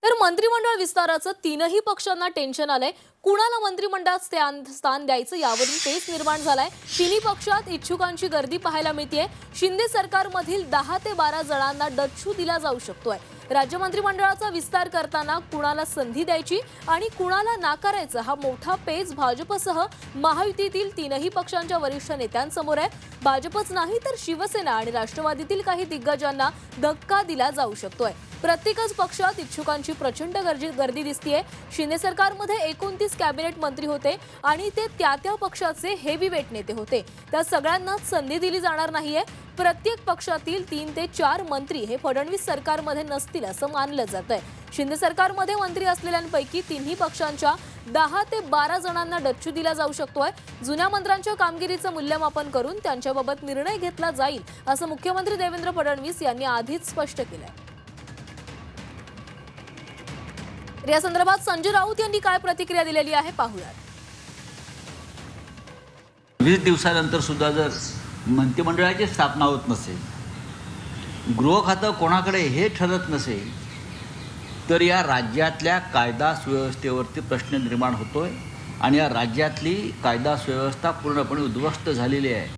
तर मंत्रिमंडळ विस्ताराचं तीनही पक्षांना टेन्शन आलंय। कुणाला मंत्रिमंडळात स्थान द्यायचं यावरून पेच निर्माण झालाय। तिन्ही पक्षात इच्छुकांची गर्दी पाहायला मिळतेय। शिंदे सरकारमधील 10 ते 12 जणांना डच्चू दिला जाऊ शकतोय। राज्य मंत्रिमंडळाचा विस्तार करताना कुणाला संधी द्यायची आणि कुणाला नाकारायचं हा मोठा पेच भाजपसह महायुतीतील तीनही पक्षांच्या वरिष्ठ नेत्यांसमोर आहे। भाजपच नाही तर शिवसेना आणि राष्ट्रवादीतील काही दिग्गजांना धक्का दिला जाऊ शकतोय। प्रत्येकच पक्षात इच्छुकांची प्रचंड गर्दी दिसतेय। शिंदे सरकारमध्ये 29 कॅबिनेट मंत्री होते आणि ते त्या पक्षाचे हेवीवेट नेते होते। त्या सगळ्यांनाच संधी दिली जाणार नाहीये। प्रत्येक पक्षातील 3 ते 4 मंत्री हे फडणवीस सरकारमध्ये नसतील असं मानलं जातंय। शिंदे सरकारमध्ये मंत्री असलेल्यांपैकी तिन्ही पक्षांच्या 10 ते 12 जणांना डच्चू दिला जाऊ शकतोय। जुन्या मंत्र्यांच्या कामगिरीचं मूल्यमापन करून त्यांच्याबाबत निर्णय घेतला जाईल असं मुख्यमंत्री देवेंद्र फडणवीस यांनी आधीच स्पष्ट केलंय। या संदर्भात संजय राऊत यांनी काय प्रतिक्रिया दिलेली आहे पाहूया। 20 दिवसानंतर सुद्धा जर मंत्रिमंडळाची स्थापना होत नसेल, गृह खातं कोणाकडे हे ठरत नसेल, तर या राज्यातल्या कायदा सुव्यवस्थेवरती प्रश्न निर्माण होतोय आणि या राज्यातली कायदा सुव्यवस्था पूर्णपणे उद्ध्वस्त झालेली आहे।